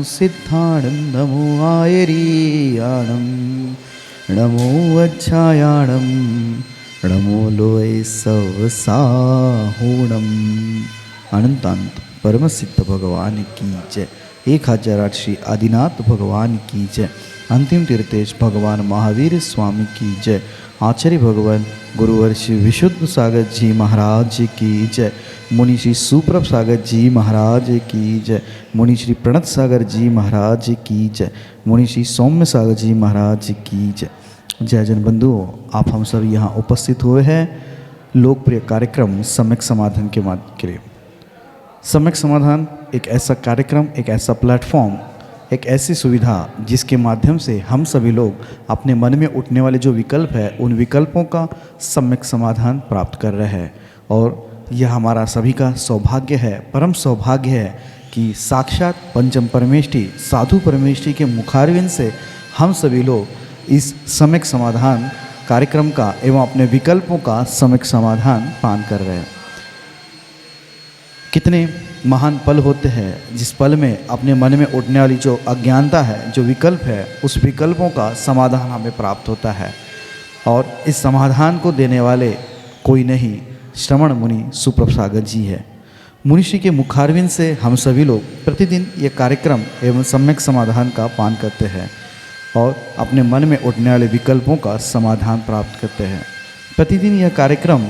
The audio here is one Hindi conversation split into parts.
सिद्धाणं नमो आयरीयाणं नमो वज्रायाणं नमो लोय सवसाहुणम। अनंतानंत परम सिद्ध भगवान की जय। 1008 श्री आदिनाथ भगवान की जय। अंतिम तीर्थेश भगवान महावीर स्वामी की जय। आचार्य भगवान गुरुवर श्री विशुद्ध सागर जी महाराज की जय। मुनि श्री सुप्रभ सागर जी महाराज की जय। मुनि श्री प्रणत सागर जी महाराज की जय। मुनि श्री सौम्य सागर जी महाराज की जय। जय जन बंधुओं, आप हम सब यहाँ उपस्थित हुए हैं लोकप्रिय कार्यक्रम सम्यक समाधान के माध्यम के लिए। सम्यक समाधान एक ऐसा कार्यक्रम, एक ऐसा प्लेटफॉर्म, एक ऐसी सुविधा जिसके माध्यम से हम सभी लोग अपने मन में उठने वाले जो विकल्प है उन विकल्पों का सम्यक समाधान प्राप्त कर रहे हैं। और यह हमारा सभी का सौभाग्य है, परम सौभाग्य है कि साक्षात पंचम परमेष्ठी साधु परमेष्ठी के मुखारविंद से हम सभी लोग इस सम्यक समाधान कार्यक्रम का एवं अपने विकल्पों का सम्यक समाधान पान कर रहे हैं। कितने महान पल होते हैं जिस पल में अपने मन में उठने वाली जो अज्ञानता है, जो विकल्प है, उस विकल्पों का समाधान हमें प्राप्त होता है। और इस समाधान को देने वाले कोई नहीं, श्रवण मुनि सुप्रभ सागर जी है। मुनिषि के मुखारविंद से हम सभी लोग प्रतिदिन ये कार्यक्रम एवं सम्यक समाधान का पान करते हैं और अपने मन में उठने वाले विकल्पों का समाधान प्राप्त करते हैं। प्रतिदिन यह कार्यक्रम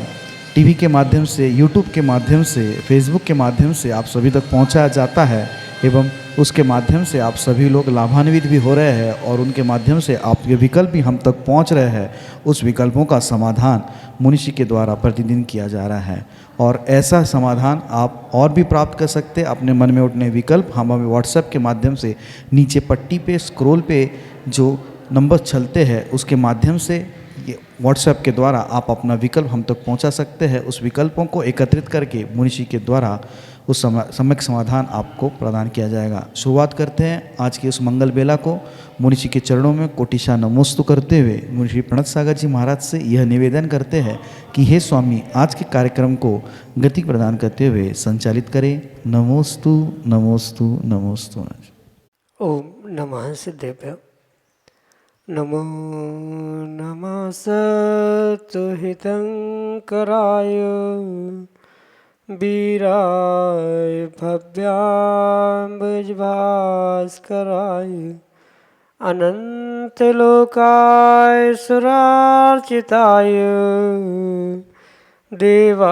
टीवी के माध्यम से, यूट्यूब के माध्यम से, फेसबुक के माध्यम से आप सभी तक पहुंचाया जाता है एवं उसके माध्यम से आप सभी लोग लाभान्वित भी हो रहे हैं और उनके माध्यम से आपके विकल्प भी हम तक पहुंच रहे हैं। उस विकल्पों का समाधान मुनिषि के द्वारा प्रतिदिन किया जा रहा है और ऐसा समाधान आप और भी प्राप्त कर सकते हैं। अपने मन में उठने विकल्प हम हमें व्हाट्सएप के माध्यम से नीचे पट्टी पे स्क्रॉल पे जो नंबर चलते हैं उसके माध्यम से ये व्हाट्सएप के द्वारा आप अपना विकल्प हम तक पहुंचा सकते हैं। उस विकल्पों को एकत्रित करके मुनिषि के द्वारा उस सम्यक समाधान आपको प्रदान किया जाएगा। शुरुआत करते हैं आज की उस मंगल बेला को मुनिषि के चरणों में कोटिशा नमोस्तु करते हुए मुनिषि प्रणत सागर जी महाराज से यह निवेदन करते हैं कि हे स्वामी, आज के कार्यक्रम को गति प्रदान करते हुए संचालित करें। नमोस्तु नमोस्तु नमोस्तु। ओम नमः सिद्धेभ्यो। नमो नमः सत्तुहितंकराय वीराय भव्याम्बुजभास्कराय अनंतलोकाय सुरार्चिताय देवादिदेवाय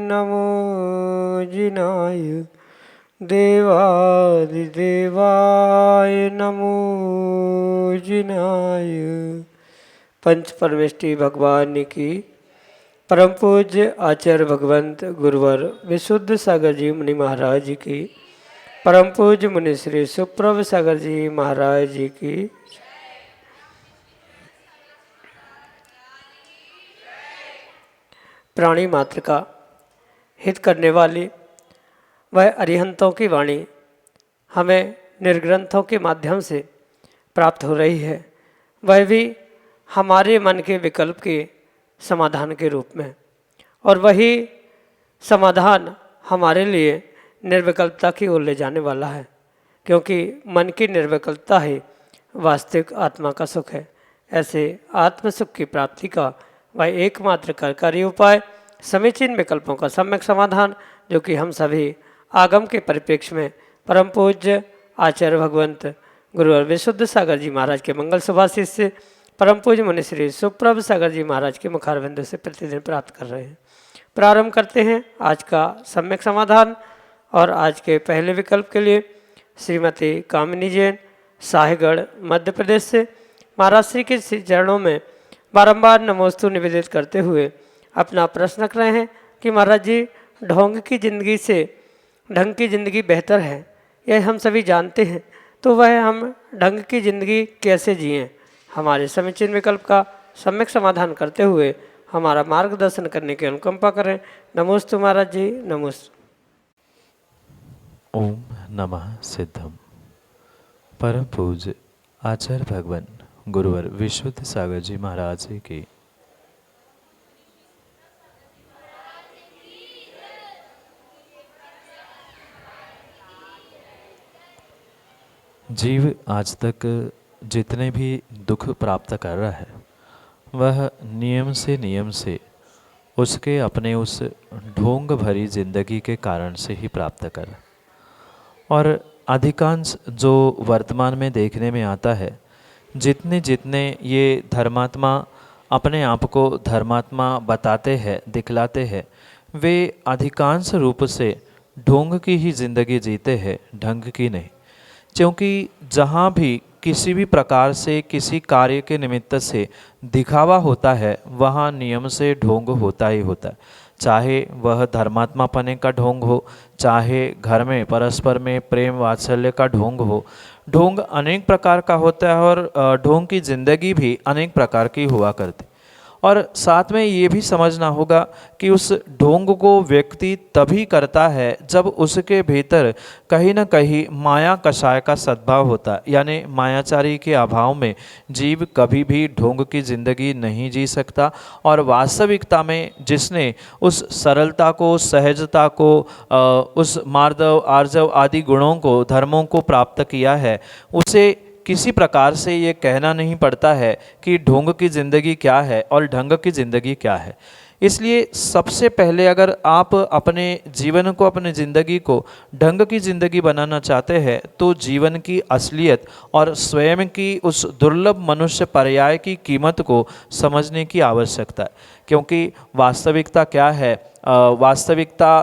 नमो जिनाय देवादिदेवाय नमो जिनाय। पंच परमेष्ठी भगवान की परम पूज्य आचार्य भगवंत गुरुवर विशुद्ध सागर जी मुनि महाराज जी की, परम पूज्य मुनि श्री सुप्रभ सागर जी महाराज जी की। प्राणी मात्र का हित करने वाली वह अरिहंतों की वाणी हमें निर्ग्रंथों के माध्यम से प्राप्त हो रही है, वह भी हमारे मन के विकल्प के समाधान के रूप में। और वही समाधान हमारे लिए निर्विकल्पता की ओर ले जाने वाला है, क्योंकि मन की निर्विकल्पता ही वास्तविक आत्मा का सुख है। ऐसे आत्म सुख की प्राप्ति का वह एकमात्र कार्यकारी उपाय समीचीन विकल्पों का सम्यक समाधान, जो कि हम सभी आगम के परिप्रेक्ष्य में परम पूज्य आचार्य भगवंत गुरुवर विशुद्ध सागर जी महाराज के मंगल सुभाषित से परम पूज्य मुनि श्री सुप्रभ सागर जी महाराज के मुखारविंद से प्रतिदिन प्राप्त कर रहे हैं। प्रारंभ करते हैं आज का सम्यक समाधान। और आज के पहले विकल्प के लिए श्रीमती कामिनी जैन, साहेगढ़ मध्य प्रदेश से महाराज श्री के चरणों में बारंबार नमोस्तु निवेदित करते हुए अपना प्रश्न रख रहे हैं कि महाराज जी, ढोंग की जिंदगी से ढंग की ज़िंदगी बेहतर है, यह हम सभी जानते हैं, तो वह हम ढंग की ज़िंदगी कैसे जिएं। हमारे समीचीन विकल्प का सम्यक समाधान करते हुए हमारा मार्गदर्शन करने की अनुकंपा करें। नमोस्तु महाराज जी, नमोस्तु। ओम नमः सिद्धम। परम पूज्य आचार्य भगवान गुरुवर विशुद्ध सागर जी महाराज जी की जीव आज तक जितने भी दुख प्राप्त कर रहा है वह नियम से उसके अपने उस ढोंग भरी जिंदगी के कारण से ही प्राप्त कर। और अधिकांश जो वर्तमान में देखने में आता है, जितने जितने ये धर्मात्मा अपने आप को धर्मात्मा बताते हैं, दिखलाते हैं, वे अधिकांश रूप से ढोंग की ही जिंदगी जीते हैं, ढंग की नहीं। क्योंकि जहाँ भी किसी भी प्रकार से किसी कार्य के निमित्त से दिखावा होता है वहाँ नियम से ढोंग होता ही होता है। चाहे वह धर्मात्मा पने का ढोंग हो, चाहे घर में परस्पर में प्रेम वात्सल्य का ढोंग हो। ढोंग अनेक प्रकार का होता है और ढोंग की जिंदगी भी अनेक प्रकार की हुआ करती। और साथ में ये भी समझना होगा कि उस ढोंग को व्यक्ति तभी करता है जब उसके भीतर कहीं न कहीं माया कषाय का सद्भाव होता है। यानी मायाचारी के अभाव में जीव कभी भी ढोंग की जिंदगी नहीं जी सकता। और वास्तविकता में जिसने उस सरलता को, सहजता को, उस मार्दव आर्जव आदि गुणों को, धर्मों को प्राप्त किया है, उसे किसी प्रकार से ये कहना नहीं पड़ता है कि ढोंग की ज़िंदगी क्या है और ढंग की ज़िंदगी क्या है। इसलिए सबसे पहले अगर आप अपने जीवन को, अपने ज़िंदगी को ढंग की ज़िंदगी बनाना चाहते हैं तो जीवन की असलियत और स्वयं की उस दुर्लभ मनुष्य पर्याय की कीमत को समझने की आवश्यकता है। क्योंकि वास्तविकता क्या है, वास्तविकता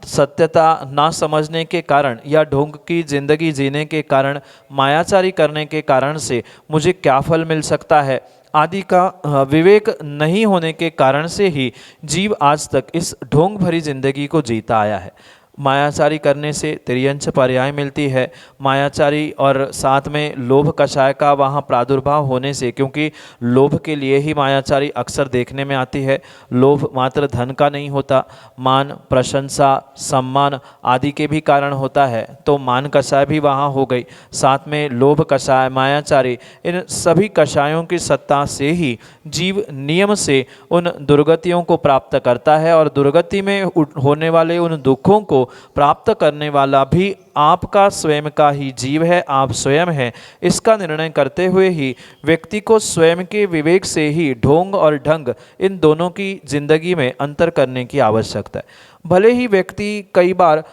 सत्यता ना समझने के कारण या ढोंग की जिंदगी जीने के कारण, मायाचारी करने के कारण से मुझे क्या फल मिल सकता है आदि का विवेक नहीं होने के कारण से ही जीव आज तक इस ढोंग भरी जिंदगी को जीता आया है। मायाचारी करने से तिर्यंच पर्याय मिलती है, मायाचारी और साथ में लोभ कषाय का वहाँ प्रादुर्भाव होने से, क्योंकि लोभ के लिए ही मायाचारी अक्सर देखने में आती है। लोभ मात्र धन का नहीं होता, मान, प्रशंसा, सम्मान आदि के भी कारण होता है। तो मान कषाय भी वहाँ हो गई, साथ में लोभ कषाय, मायाचारी, इन सभी कषायों की सत्ता से ही जीव नियम से उन दुर्गतियों को प्राप्त करता है। और दुर्गति में होने वाले उन दुखों को प्राप्त करने वाला भी आपका स्वयं का ही जीव है, आप स्वयं हैं। इसका निर्णय करते हुए ही व्यक्ति को स्वयं के विवेक से ही ढोंग और ढंग इन दोनों की जिंदगी में अंतर करने की आवश्यकता है। भले ही व्यक्ति कई बार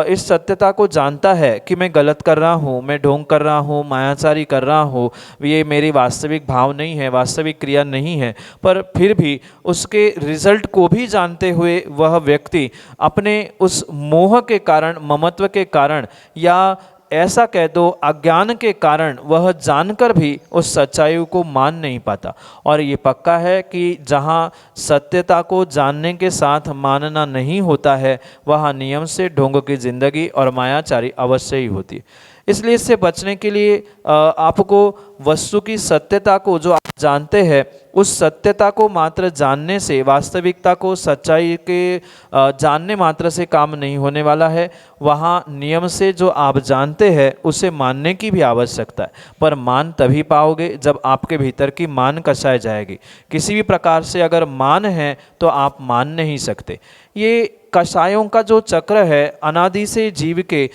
इस सत्यता को जानता है कि मैं गलत कर रहा हूँ, मैं ढोंग कर रहा हूँ, मायाचारी कर रहा हूँ, ये मेरी वास्तविक भाव नहीं है, वास्तविक क्रिया नहीं है, पर फिर भी उसके रिजल्ट को भी जानते हुए वह व्यक्ति अपने उस मोह के कारण, ममत्व के कारण, या ऐसा कह दो अज्ञान के कारण वह जानकर भी उस सच्चाई को मान नहीं पाता। और ये पक्का है कि जहाँ सत्यता को जानने के साथ मानना नहीं होता है वहाँ नियम से ढोंग की जिंदगी और मायाचारी अवश्य ही होती है। इसलिए इससे बचने के लिए आपको वस्तु की सत्यता को, जो आप जानते हैं, उस सत्यता को मात्र जानने से, वास्तविकता को, सच्चाई के जानने मात्र से काम नहीं होने वाला है। वहाँ नियम से जो आप जानते हैं उसे मानने की भी आवश्यकता है। पर मान तभी पाओगे जब आपके भीतर की मान कसाई जाएगी। किसी भी प्रकार से अगर मान है तो आप मान नहीं सकते। ये कषायों का जो चक्र है अनादि से जीव के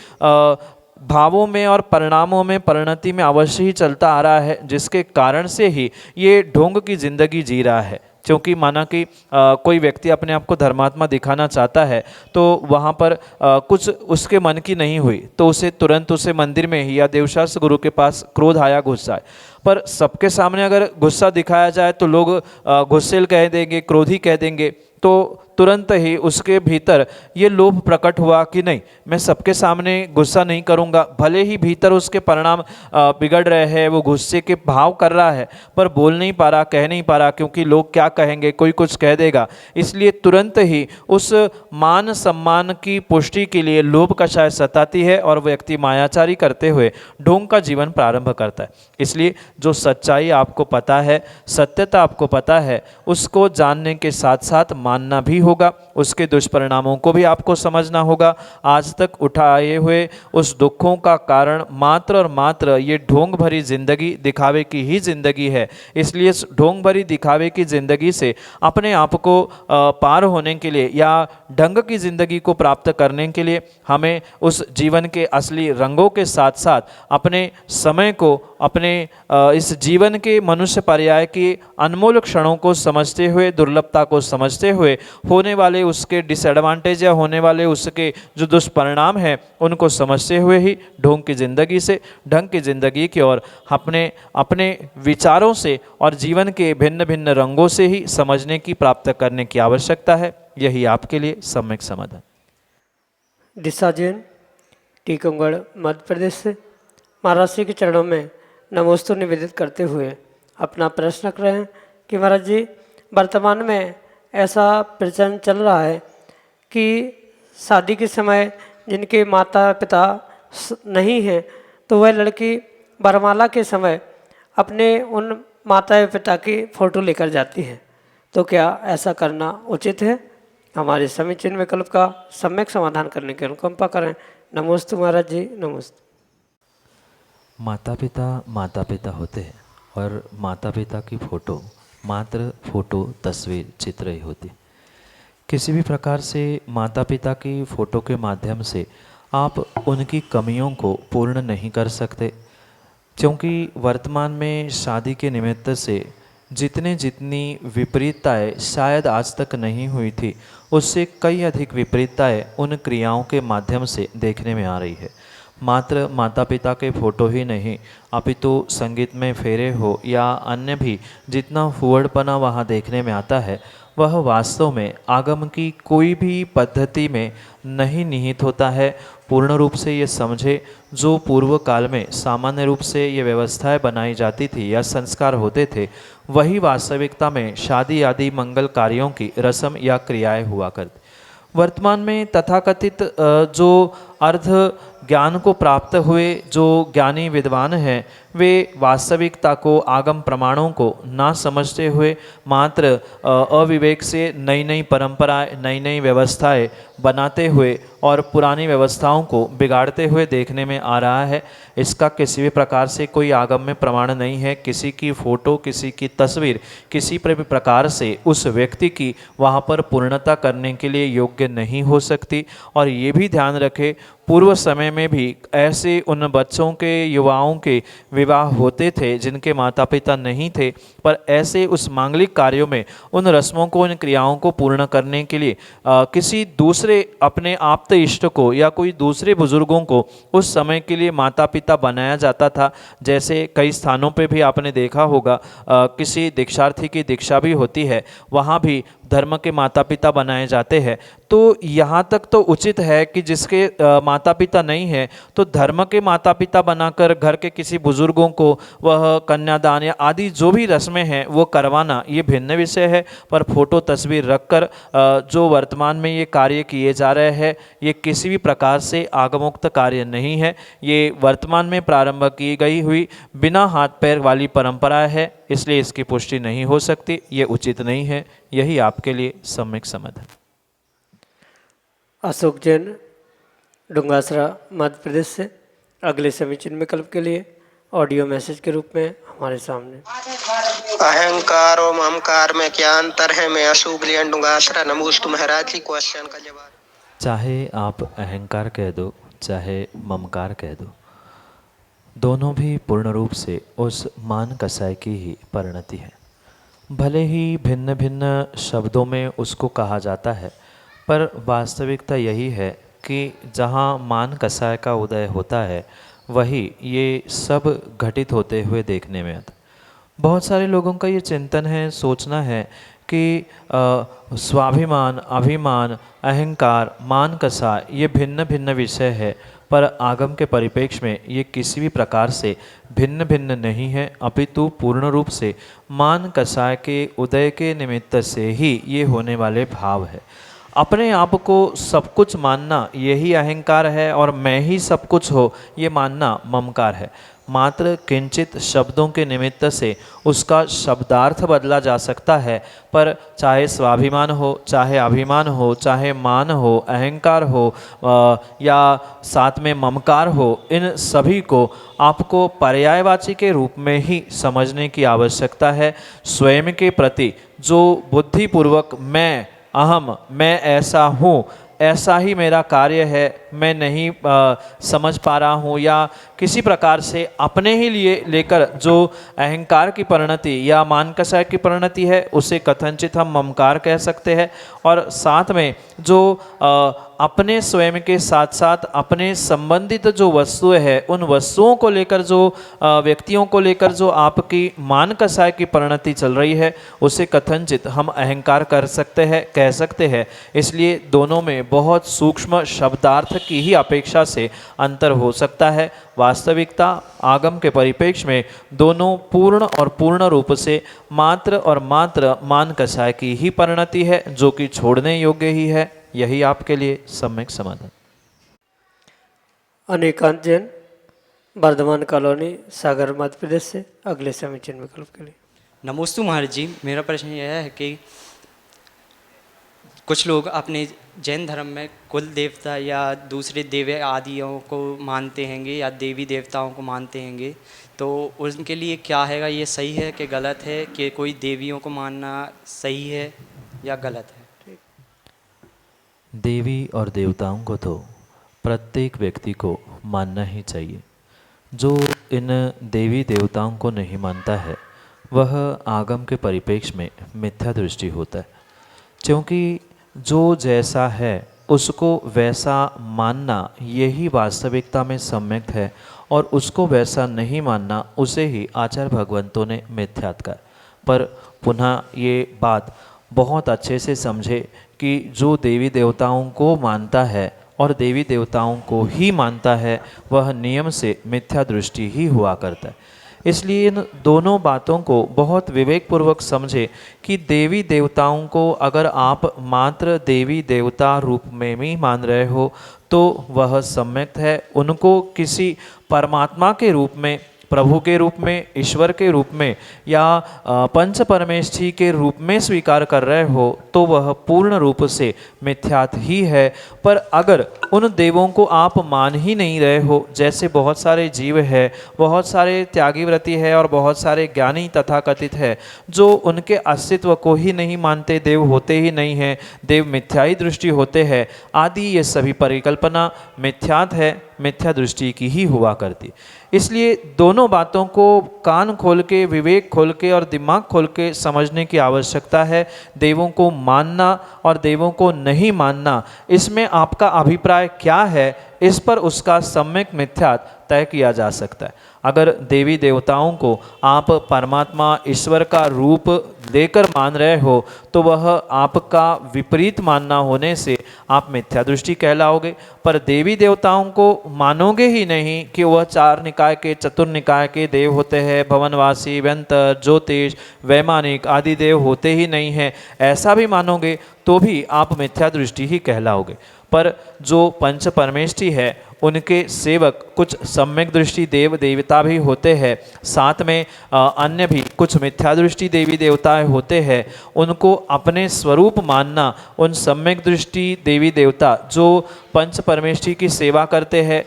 भावों में और परिणामों में, परिणति में अवश्य ही चलता आ रहा है, जिसके कारण से ही ये ढोंग की जिंदगी जी रहा है। क्योंकि माना कि कोई व्यक्ति अपने आप को धर्मात्मा दिखाना चाहता है तो वहाँ पर कुछ उसके मन की नहीं हुई तो उसे तुरंत उसे मंदिर में ही या देवशास्त्र गुरु के पास क्रोध आया, गुस्सा है। पर सबके सामने अगर गुस्सा दिखाया जाए तो लोग गुस्सेल कह देंगे, क्रोधी कह देंगे, तो तुरंत ही उसके भीतर ये लोभ प्रकट हुआ कि नहीं, मैं सबके सामने गुस्सा नहीं करूँगा। भले ही भीतर उसके परिणाम बिगड़ रहे हैं, वो गुस्से के भाव कर रहा है, पर बोल नहीं पा रहा, कह नहीं पा रहा, क्योंकि लोग क्या कहेंगे, कोई कुछ कह देगा। इसलिए तुरंत ही उस मान सम्मान की पुष्टि के लिए लोभ कषाय सताती है और व्यक्ति मायाचारी करते हुए ढोंग का जीवन प्रारंभ करता है। इसलिए जो सच्चाई आपको पता है, सत्यता आपको पता है, उसको जानने के साथ साथ मानना भी होगा, उसके दुष्परिणामों को भी आपको समझना होगा। आज तक उठाए हुए उस दुखों का कारण मात्र और मात्र ये ढोंग भरी जिंदगी, दिखावे की ही जिंदगी है। इसलिए इस ढोंग भरी दिखावे की जिंदगी से अपने आप को पार होने के लिए या ढंग की जिंदगी को प्राप्त करने के लिए हमें उस जीवन के असली रंगों के साथ साथ अपने समय को, अपने इस जीवन के मनुष्य पर्याय की अनमोल क्षणों को समझते हुए, दुर्लभता को समझते हुए, होने वाले उसके डिसएडवांटेज या होने वाले उसके जो दुष्परिणाम हैं उनको समझते हुए ही ढोंग की ज़िंदगी से ढंग की ज़िंदगी की ओर अपने अपने विचारों से और जीवन के भिन्न भिन्न रंगों से ही समझने की, प्राप्त करने की आवश्यकता है। यही आपके लिए सम्यक समाधान। दिशा जैन, टीकमगढ़, मध्य प्रदेश से महाराज जी के चरणों में नमोस्तु निवेदित करते हुए अपना प्रश्न रख रहे हैं कि महाराज जी, वर्तमान में ऐसा प्रचलन चल रहा है कि शादी के समय जिनके माता पिता नहीं हैं तो वह लड़की वरमाला के समय अपने उन माता पिता की फ़ोटो लेकर जाती है, तो क्या ऐसा करना उचित है? हमारे समीचीन विकल्प का सम्यक समाधान करने की अनुकंपा करें। नमोस्तु महाराज जी, नमस्ते। माता पिता होते हैं और माता पिता की फ़ोटो मात्र फ़ोटो, तस्वीर, चित्र ही होती। किसी भी प्रकार से माता पिता की फ़ोटो के माध्यम से आप उनकी कमियों को पूर्ण नहीं कर सकते, क्योंकि वर्तमान में शादी के निमित्त से जितनी विपरीतताएँ शायद आज तक नहीं हुई थी, उससे कई अधिक विपरीतताएँ उन क्रियाओं के माध्यम से देखने में आ रही है। मात्र माता पिता के फ़ोटो ही नहीं, अपितु संगीत में फेरे हो या अन्य भी जितना फुहड़पना वहाँ देखने में आता है, वह वास्तव में आगम की कोई भी पद्धति में नहीं निहित होता है। पूर्ण रूप से ये समझे, जो पूर्व काल में सामान्य रूप से ये व्यवस्थाएं बनाई जाती थी या संस्कार होते थे, वही वास्तविकता में शादी आदि मंगल कार्यों की रस्म या क्रियाएं हुआ करती। वर्तमान में तथाकथित जो अर्ध ज्ञान को प्राप्त हुए जो ज्ञानी विद्वान हैं, वे वास्तविकता को, आगम प्रमाणों को ना समझते हुए मात्र अविवेक से नई नई परंपराएं, नई नई व्यवस्थाएं बनाते हुए और पुरानी व्यवस्थाओं को बिगाड़ते हुए देखने में आ रहा है। इसका किसी भी प्रकार से कोई आगम में प्रमाण नहीं है। किसी की फ़ोटो, किसी की तस्वीर किसी प्रकार से उस व्यक्ति की वहाँ पर पूर्णता करने के लिए योग्य नहीं हो सकती। और ये भी ध्यान रखें, पूर्व समय में भी ऐसे उन बच्चों के, युवाओं के विवाह होते थे जिनके माता पिता नहीं थे, पर ऐसे उस मांगलिक कार्यों में उन रस्मों को, इन क्रियाओं को पूर्ण करने के लिए किसी दूसरे अपने आप्त इष्ट को या कोई दूसरे बुजुर्गों को उस समय के लिए माता पिता बनाया जाता था। जैसे कई स्थानों पे भी आपने देखा होगा, किसी दीक्षार्थी की दीक्षा भी होती है, वहाँ भी धर्म के माता पिता बनाए जाते हैं। तो यहाँ तक तो उचित है कि जिसके माता पिता नहीं है तो धर्म के माता पिता बनाकर घर के किसी बुजुर्गों को वह कन्यादान या आदि जो भी रस्में हैं वो करवाना, ये भिन्न विषय है। पर फोटो तस्वीर रखकर जो वर्तमान में ये कार्य किए जा रहे हैं, ये किसी भी प्रकार से आगमोक्त कार्य नहीं है। ये वर्तमान में प्रारंभ की गई हुई बिना हाथ पैर वाली परंपरा है, इसलिए इसकी पुष्टि नहीं हो सकती, ये उचित नहीं है। यही आपके लिए सम्यक समाधान। अशोक जैन, डुंगासरा, मध्य प्रदेश से अगले समीचीन विकल्प के लिए ऑडियो मैसेज के रूप में हमारे सामने। अहंकार और ममकार में क्या अंतर है? मैं अशोक जैन, डुंगासरा। नमोस्तु महाराज जी, क्वेश्चन का जवाब। चाहे आप अहंकार कह दो, चाहे ममकार कह दो, दोनों भी पूर्ण रूप से उस मान कसाय की ही परिणति है। भले ही भिन्न भिन्न शब्दों में उसको कहा जाता है, पर वास्तविकता यही है कि जहाँ मान कसाय का उदय होता है, वही ये सब घटित होते हुए देखने में आता। बहुत सारे लोगों का ये चिंतन है, सोचना है कि स्वाभिमान, अभिमान, अहंकार, मान कसाय ये भिन्न भिन्न विषय है, पर आगम के परिप्रेक्ष्य में ये किसी भी प्रकार से भिन्न भिन्न नहीं है, अपितु पूर्ण रूप से मान कसाय के उदय के निमित्त से ही ये होने वाले भाव है। अपने आप को सब कुछ मानना यही अहंकार है और मैं ही सब कुछ हो ये मानना ममकार है। मात्र किंचित शब्दों के निमित्त से उसका शब्दार्थ बदला जा सकता है, पर चाहे स्वाभिमान हो, चाहे अभिमान हो, चाहे मान हो, अहंकार हो या साथ में ममकार हो, इन सभी को आपको पर्यायवाची के रूप में ही समझने की आवश्यकता है। स्वयं के प्रति जो बुद्धिपूर्वक मैं अहम, मैं ऐसा हूँ, ऐसा ही मेरा कार्य है, मैं नहीं समझ पा रहा हूँ, या किसी प्रकार से अपने ही लिए लेकर जो अहंकार की परिणति या मान कषाय की परिणति है, उसे कथनचित हम ममकार कह सकते हैं। और साथ में जो अपने स्वयं के साथ साथ अपने संबंधित जो वस्तुएं हैं, उन वस्तुओं को लेकर जो व्यक्तियों को लेकर जो आपकी मान कषाय की परिणति चल रही है, उसे कथनचित हम अहंकार कर सकते हैं, कह सकते हैं। इसलिए दोनों में बहुत सूक्ष्म शब्दार्थ की ही अपेक्षा से अंतर हो सकता है। वास्तविकता आगम के परिप्रेक्ष्य में दोनों पूर्ण और पूर्ण रूप से मात्र और मात्र मान कषाय की ही परिणति है, जो कि छोड़ने योग्य ही है। यही आपके लिए सम्यक समाधान। अनेकांत जैन, वर्धमान कॉलोनी, सागर, मध्य प्रदेश से अगले समीचीन विकल्प के लिए। नमोस्तु महाराज जी, मेरा प्रश्न यह है कि कुछ लोग अपने जैन धर्म में कुल देवता या दूसरे देव आदियों को मानते हैंगे या देवी देवताओं को मानते हैंगे, तो उनके लिए क्या है, ये सही है कि गलत है, कि कोई देवियों को मानना सही है या गलत है? देवी और देवताओं को तो प्रत्येक व्यक्ति को मानना ही चाहिए। जो इन देवी देवताओं को नहीं मानता है, वह आगम के परिप्रेक्ष्य में मिथ्या दृष्टि होता है, क्योंकि जो जैसा है उसको वैसा मानना यही वास्तविकता में सम्यक है, और उसको वैसा नहीं मानना उसे ही आचार्य भगवंतों ने मिथ्यात कहा। पर पुनः ये बात बहुत अच्छे से समझे कि जो देवी देवताओं को मानता है और देवी देवताओं को ही मानता है, वह नियम से मिथ्या दृष्टि ही हुआ करता है। इसलिए इन दोनों बातों को बहुत विवेकपूर्वक समझे कि देवी देवताओं को अगर आप मात्र देवी देवता रूप में ही मान रहे हो तो वह सम्यक है। उनको किसी परमात्मा के रूप में, प्रभु के रूप में, ईश्वर के रूप में या पंच परमेष्ठी के रूप में स्वीकार कर रहे हो तो वह पूर्ण रूप से मिथ्यात ही है। पर अगर उन देवों को आप मान ही नहीं रहे हो, जैसे बहुत सारे जीव है, बहुत सारे त्यागी व्रती है और बहुत सारे ज्ञानी तथाकथित है जो उनके अस्तित्व को ही नहीं मानते, देव होते ही नहीं हैं, देव मिथ्याई दृष्टि होते हैं आदि, ये सभी परिकल्पना मिथ्यात है, मिथ्या दृष्टि की ही हुआ करती। इसलिए दोनों बातों को कान खोल के, विवेक खोल के और दिमाग खोल के समझने की आवश्यकता है। देवों को मानना और देवों को नहीं मानना, इसमें आपका अभिप्राय क्या है, इस पर उसका सम्यक मिथ्यात तय किया जा सकता है। अगर देवी देवताओं को आप परमात्मा ईश्वर का रूप देकर मान रहे हो तो वह आपका विपरीत मानना होने से आप मिथ्या दृष्टि कहलाओगे। पर देवी देवताओं को मानोगे ही नहीं कि वह चार निकाय के, चतुर्निकाय के देव होते हैं, भवनवासी, व्यंतर, ज्योतिष, वैमानिक आदि देव होते ही नहीं हैं, ऐसा भी मानोगे तो भी आप मिथ्या दृष्टि ही कहलाओगे। पर जो पंच परमेष्ठी है उनके सेवक कुछ सम्यक दृष्टि देव देवता भी होते हैं, साथ में अन्य भी कुछ मिथ्या दृष्टि देवी देवता होते हैं। उनको अपने स्वरूप मानना, उन सम्यक दृष्टि देवी देवता जो पंच परमेष्ठी की सेवा करते हैं,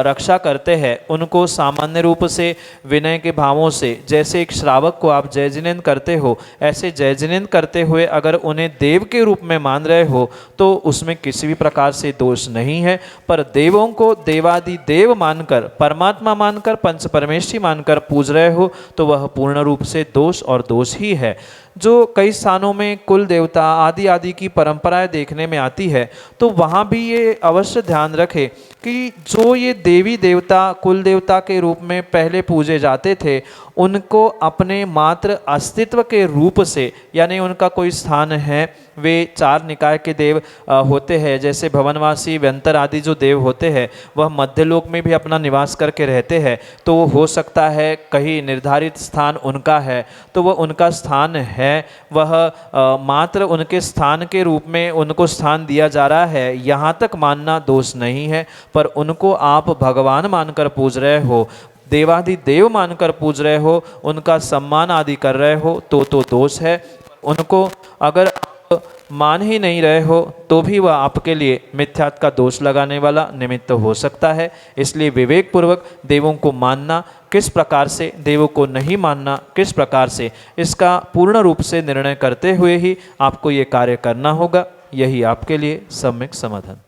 रक्षा करते हैं, उनको सामान्य रूप से विनय के भावों से, जैसे एक श्रावक को आप जय जिनेन्द्र करते हो, ऐसे जय जिनेन्द्र करते हुए अगर उन्हें देव के रूप में मान रहे हो तो उसमें किसी भी प्रकार से दोष नहीं है। पर देवों को देवादि देव मानकर, परमात्मा मानकर, पंच परमेष्ठी मानकर पूज रहे हो तो वह पूर्ण रूप से दोष और दोष ही है। जो कई स्थानों में कुल देवता आदि आदि की परंपराएं देखने में आती है तो वहाँ भी ये अवश्य ध्यान रखें कि जो ये देवी देवता कुल देवता के रूप में पहले पूजे जाते थे, उनको अपने मात्र अस्तित्व के रूप से, यानी उनका कोई स्थान है, वे चार निकाय के देव होते हैं, जैसे भवनवासी, व्यंतर आदि जो देव होते हैं वह मध्यलोक में भी अपना निवास करके रहते हैं, तो वो हो सकता है कहीं निर्धारित स्थान उनका है तो वह उनका स्थान है, वह मात्र उनके स्थान के रूप में उनको स्थान दिया जा रहा है, यहाँ तक मानना दोष नहीं है। पर उनको आप भगवान मानकर पूज रहे हो, देवादि देव मानकर पूज रहे हो, उनका सम्मान आदि कर रहे हो तो दोष है। उनको अगर आप मान ही नहीं रहे हो तो भी वह आपके लिए मिथ्यात्व का दोष लगाने वाला निमित्त हो सकता है। इसलिए विवेक पूर्वक देवों को मानना, किस प्रकार से देवों को नहीं मानना, किस प्रकार से, इसका पूर्ण रूप से निर्णय करते हुए ही आपको ये कार्य करना होगा। यही आपके लिए सम्यक समाधान।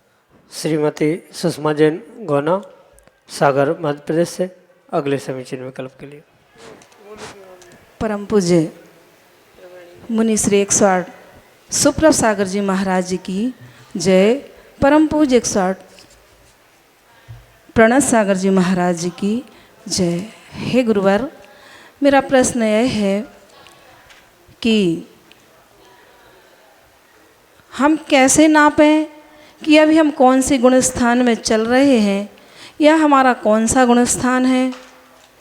श्रीमती सुषमा जैन गौना, सागर मध्य प्रदेश से अगले समीचीन विकल्प के लिए। परम पूज्य मुनि श्री 108 सुप्रभ सागर जी महाराज जी की जय। परम पूज्य 108 प्रणत सागर जी महाराज जी की जय। हे गुरुवर, मेरा प्रश्न यह है कि हम कैसे नापें कि अभी हम कौन से गुण स्थान में चल रहे हैं, या हमारा कौन सा गुण स्थान है?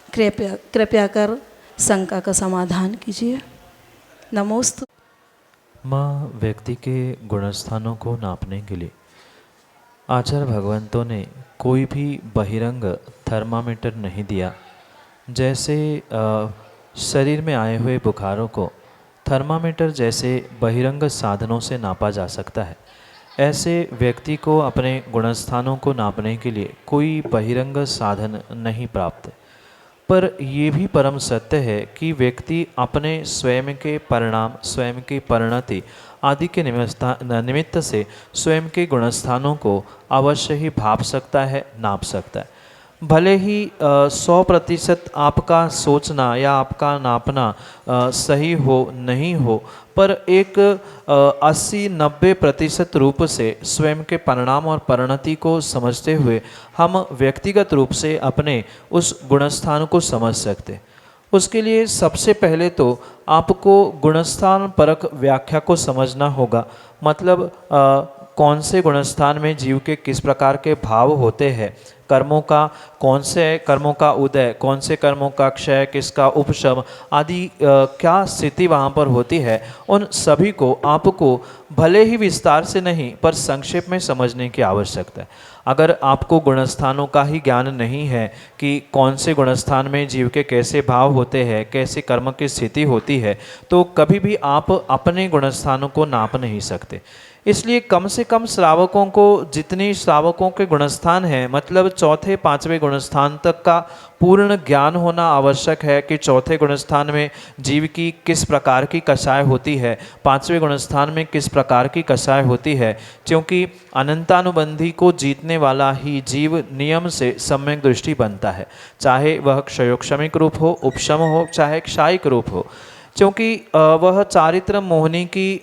कृपया कर शंका का समाधान कीजिए। नमोस्तु। माँ, व्यक्ति के गुणस्थानों को नापने के लिए आचार्य भगवंतों ने कोई भी बहिरंग थर्मामीटर नहीं दिया। जैसे शरीर में आए हुए बुखारों को थर्मामीटर जैसे बहिरंग साधनों से नापा जा सकता है, ऐसे व्यक्ति को अपने गुणस्थानों को नापने के लिए कोई बहिरंग साधन नहीं प्राप्त। पर ये भी परम सत्य है कि व्यक्ति अपने स्वयं के परिणाम, स्वयं की परिणति आदि के निमित्त से स्वयं के गुणस्थानों को अवश्य ही भाप सकता है, नाप सकता है। भले ही 100% आपका सोचना या आपका नापना सही हो नहीं हो, पर एक 80-90% रूप से स्वयं के परिणाम और परिणति को समझते हुए हम व्यक्तिगत रूप से अपने उस गुणस्थान को समझ सकते। उसके लिए सबसे पहले तो आपको गुणस्थान परक व्याख्या को समझना होगा। मतलब कौन से गुणस्थान में जीव के किस प्रकार के भाव होते हैं, कर्मों का कौन से कर्मों का उदय, कौन से कर्मों का क्षय, किसका उपशम आदि क्या स्थिति वहाँ पर होती है, उन सभी को आपको भले ही विस्तार से नहीं पर संक्षेप में समझने की आवश्यकता है। अगर आपको गुणस्थानों का ही ज्ञान नहीं है कि कौन से गुणस्थान में जीव के कैसे भाव होते हैं, कैसे कर्म की स्थिति होती है, तो कभी भी आप अपने गुणस्थानों को नाप नहीं सकते। इसलिए कम से कम श्रावकों को जितने श्रावकों के गुणस्थान हैं, मतलब 4-5वें गुणस्थान तक का पूर्ण ज्ञान होना आवश्यक है कि 4थे गुणस्थान में जीव की किस प्रकार की कषाय होती है, 5वें गुणस्थान में किस प्रकार की कषाय होती है। क्योंकि अनंतानुबंधी को जीतने वाला ही जीव नियम से सम्यक दृष्टि बनता है, चाहे वह क्षयोक्षमिक रूप हो, उपशम हो, चाहे क्षायिक रूप हो। क्योंकि वह चारित्र मोहिनी की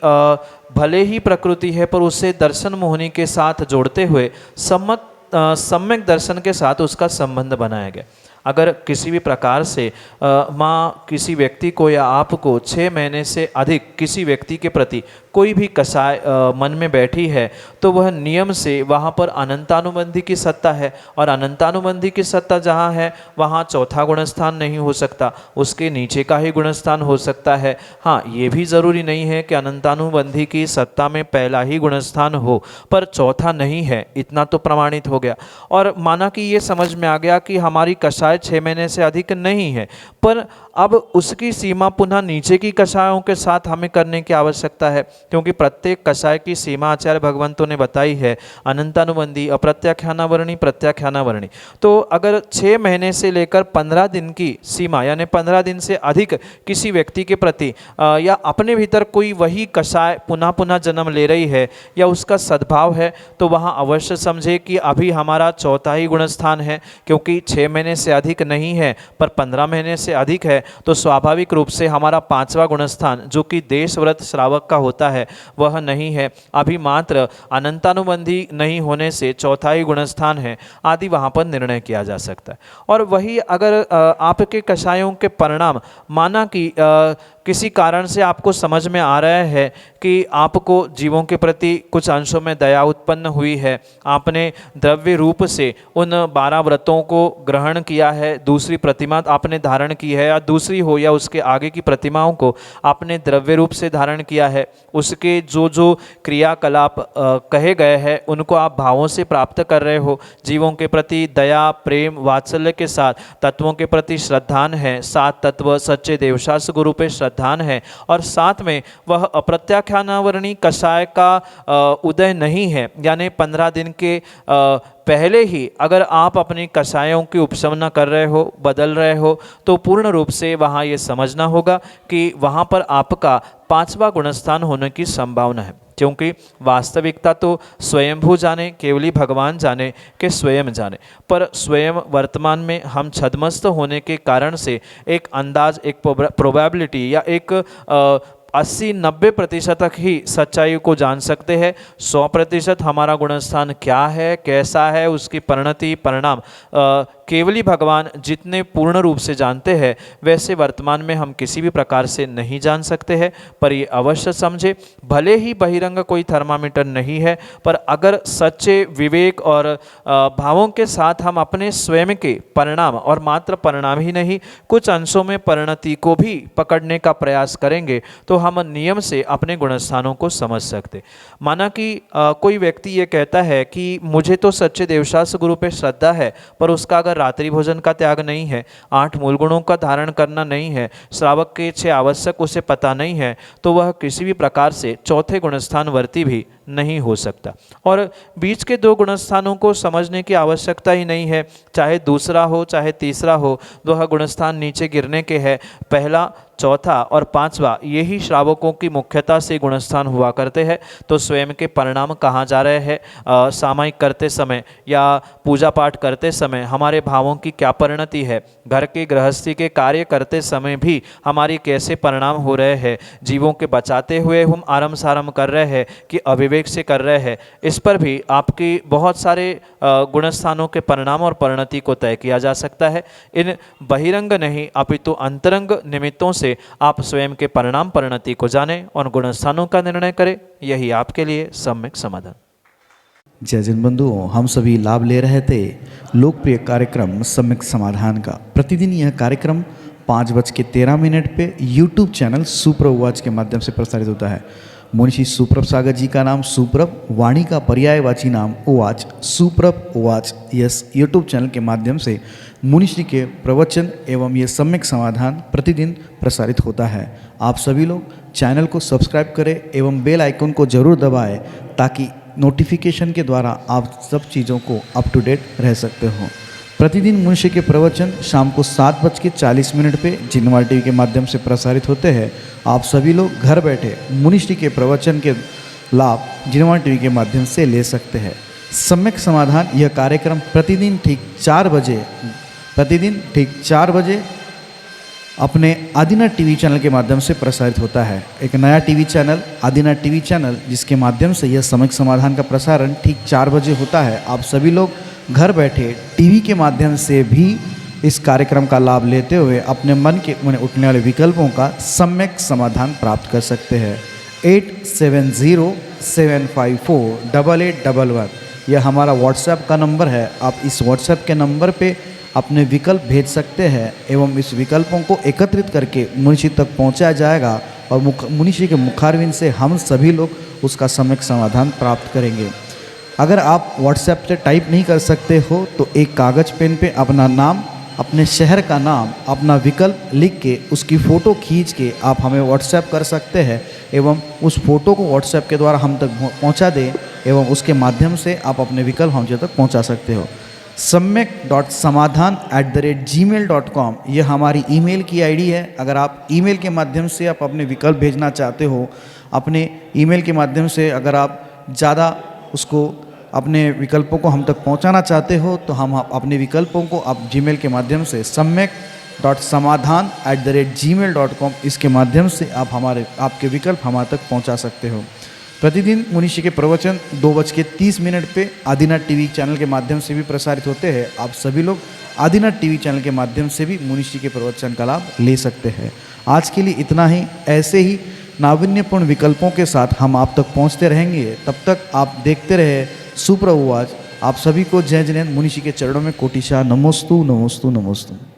भले ही प्रकृति है, पर उसे दर्शन मोहिनी के साथ जोड़ते हुए सम्यक दर्शन के साथ उसका संबंध बनाया गया। अगर किसी भी प्रकार से माँ किसी व्यक्ति को या आपको 6 महीने से अधिक किसी व्यक्ति के प्रति कोई भी कषाय मन में बैठी है, तो वह नियम से वहाँ पर अनंतानुबंधी की सत्ता है, और अनंतानुबंधी की सत्ता जहाँ है वहाँ चौथा गुणस्थान नहीं हो सकता, उसके नीचे का ही गुणस्थान हो सकता है। हाँ, ये भी ज़रूरी नहीं है कि अनंतानुबंधी की सत्ता में पहला ही गुणस्थान हो, पर चौथा नहीं है, इतना तो प्रमाणित हो गया। और माना कि ये समझ में आ गया कि हमारी कषाय 6 महीने से अधिक नहीं है, पर अब उसकी सीमा पुनः नीचे की कषायों के साथ हमें करने की आवश्यकता है, क्योंकि प्रत्येक कषाय की सीमा आचार्य भगवंतों ने बताई है, अनंतानुबंधी, अप्रत्याख्यानावर्णी, प्रत्याख्यानावर्णी। तो अगर 6 महीने से लेकर 15 दिन की सीमा, यानी 15 दिन से अधिक किसी व्यक्ति के प्रति या अपने भीतर कोई वही कषाय पुनः पुनः जन्म ले रही है या उसका सद्भाव है, तो वहाँ अवश्य समझे कि अभी हमारा चौथा ही गुणस्थान है। क्योंकि 6 महीने से अधिक नहीं है पर 15 महीने से अधिक है, तो स्वाभाविक रूप से हमारा 5वां गुणस्थान जो कि देशव्रत श्रावक का होता है वह नहीं है। अभी मात्र अनंतानुबंधी नहीं होने से चौथा ही गुणस्थान है आदि वहाँ पर निर्णय किया जा सकता है। और वही अगर आपके कषायों के परिणाम माना कि किसी कारण से आपको समझ में आ रहा है कि आपको जीवों के प्रति कुछ अंशों में दया उत्पन्न हुई है, आपने द्रव्य रूप से उन 12 व्रतों को ग्रहण किया है, दूसरी प्रतिमा आपने धारण की है, या दूसरी हो या उसके आगे की प्रतिमाओं को आपने द्रव्य रूप से धारण किया है, उसके जो जो क्रियाकलाप कहे गए हैं उनको आप भावों से प्राप्त कर रहे हो, जीवों के प्रति दया प्रेम वात्सल्य के साथ तत्वों के प्रति श्रद्धान है, 7 तत्व सच्चे देवशास्त्र गुरु पे श्रद्धान है, और साथ में वह अप्रत्याख्यानावरणी कषाय का उदय नहीं है, यानी 15 दिन के पहले ही अगर आप अपनी कषायों की उपशम न कर रहे हो, बदल रहे हो, तो पूर्ण रूप से वहाँ ये समझना होगा कि वहाँ पर आपका 5वां गुणस्थान होने की संभावना है, क्योंकि वास्तविकता तो स्वयंभू जाने, केवली भगवान जाने के स्वयं जाने, पर स्वयं वर्तमान में हम छद्मस्त होने के कारण से एक अंदाज, एक प्रोबेबिलिटी या एक 80-90% तक ही सच्चाई को जान सकते हैं। 100% हमारा गुणस्थान क्या है, कैसा है, उसकी परिणति परिणाम केवली भगवान जितने पूर्ण रूप से जानते हैं, वैसे वर्तमान में हम किसी भी प्रकार से नहीं जान सकते हैं। पर ये अवश्य समझे, भले ही बहिरंग कोई थर्मामीटर नहीं है, पर अगर सच्चे विवेक और भावों के साथ हम अपने स्वयं के परिणाम और मात्र परिणाम ही नहीं, कुछ अंशों में परिणति को भी पकड़ने का प्रयास करेंगे, तो हम नियम से अपने गुणस्थानों को समझ सकते। माना कि कोई व्यक्ति ये कहता है कि मुझे तो सच्चे देवशास्त्र गुरु पे श्रद्धा है, पर उसका अगर रात्रि भोजन का त्याग नहीं है, 8 मूल गुणों का धारण करना नहीं है, श्रावक के 6 आवश्यक उसे पता नहीं है, तो वह किसी भी प्रकार से चौथे गुणस्थान वर्ती भी नहीं हो सकता। और बीच के 2 गुणस्थानों को समझने की आवश्यकता ही नहीं है, चाहे दूसरा हो चाहे तीसरा हो, वह गुणस्थान नीचे गिरने के हैं। पहला, चौथा और 5वां यही श्रावकों की मुख्यता से गुणस्थान हुआ करते हैं। तो स्वयं के परिणाम कहाँ जा रहे हैं, सामायिक करते समय या पूजा पाठ करते समय हमारे भावों की क्या परिणति है, घर के गृहस्थी के कार्य करते समय भी हमारी कैसे परिणाम हो रहे हैं, जीवों के बचाते हुए हम आरम सारम कर रहे हैं कि अविवेक से कर रहे हैं, इस पर भी आपकी बहुत सारे गुणस्थानों के परिणाम और परिणति को तय किया जा सकता है। इन बहिरंग नहीं अपितु अंतरंग निमित्तों से आप स्वयं के परिणाम परिणति को जानें और गुणस्थानों का निर्णय करें, यही आपके लिए सम्यक समाधान। जय जन बंधुओं, हम सभी लाभ ले रहे थे लोकप्रिय कार्यक्रम सम्यक समाधान का। प्रतिदिन यह कार्यक्रम 5:13 पे यूट्यूब चैनल सुप्रभ उवाच के माध्यम से प्रसारित होता है। मुनिषी सुप्रभ सागर जी का नाम सुप्रभ, वाणी का पर्यायवाची नाम उवाच, सुप्रभ उवाच, यस यूट्यूब चैनल के माध्यम से मुनिषी के प्रवचन एवं ये सम्यक समाधान प्रतिदिन प्रसारित होता है। आप सभी लोग चैनल को सब्सक्राइब करें एवं बेल आइकन को जरूर दबाएं, ताकि नोटिफिकेशन के द्वारा आप सब चीज़ों को अप टू डेट रह सकते हो। प्रतिदिन मुनिषी के प्रवचन शाम को 7:40 पे जिनवार टीवी के माध्यम से प्रसारित होते हैं। आप सभी लोग घर बैठे मुनिषी के प्रवचन के लाभ जिनवार टीवी के माध्यम से ले सकते हैं। सम्यक समाधान यह कार्यक्रम प्रतिदिन ठीक 4 बजे अपने आदिनाथ टीवी चैनल के माध्यम से प्रसारित होता है। एक नया TV channel Adinath TV channel, जिसके माध्यम से यह सम्यक समाधान का प्रसारण ठीक 4 बजे होता है। आप सभी लोग घर बैठे टीवी के माध्यम से भी इस कार्यक्रम का लाभ लेते हुए अपने मन के उठने वाले विकल्पों का सम्यक समाधान प्राप्त कर सकते हैं। 8707548811 यह हमारा व्हाट्सएप का नंबर है। आप इस व्हाट्सएप के नंबर पे अपने विकल्प भेज सकते हैं एवं इस विकल्पों को एकत्रित करके मुनिषी तक पहुंचाया जाएगा और मुनिषी के मुखारविंद से हम सभी लोग उसका सम्यक समाधान प्राप्त करेंगे। अगर आप व्हाट्सएप से टाइप नहीं कर सकते हो तो एक कागज़ पेन पे अपना नाम, अपने शहर का नाम, अपना विकल्प लिख के उसकी फ़ोटो खींच के आप हमें व्हाट्सएप कर सकते हैं एवं उस फ़ोटो को व्हाट्सएप के द्वारा हम तक पहुंचा दें एवं उसके माध्यम से आप अपने विकल्प हम तक पहुंचा सकते हो। सम्यक.समाधान@gmail.com यह हमारी ईमेल की आईडी है। अगर आप ईमेल के माध्यम से आप अपने विकल्प भेजना चाहते हो, अपने ईमेल के माध्यम से अगर आप ज़्यादा उसको अपने विकल्पों को हम तक पहुंचाना चाहते हो, तो हम अपने विकल्पों को आप जीमेल के माध्यम से सम्यक.समाधान@gmail.com इसके माध्यम से आप आपके विकल्प हमारे तक पहुंचा सकते हो। प्रतिदिन मुनिषी के प्रवचन 2:30 पे आदिनाथ टीवी चैनल के माध्यम से भी प्रसारित होते हैं। आप सभी लोग आदिनाथ टीवी चैनल के माध्यम से भी मुनिश्री के प्रवचन का लाभ ले सकते हैं। आज के लिए इतना ही। ऐसे ही नाविन्यपूर्ण विकल्पों के साथ हम आप तक पहुंचते रहेंगे। तब तक आप देखते रहे सुप्रभुवाच। आप सभी को जय जिनेंद्र मुनिश्री के चरणों में कोटिशा नमोस्तु नमोस्तु नमोस्तु।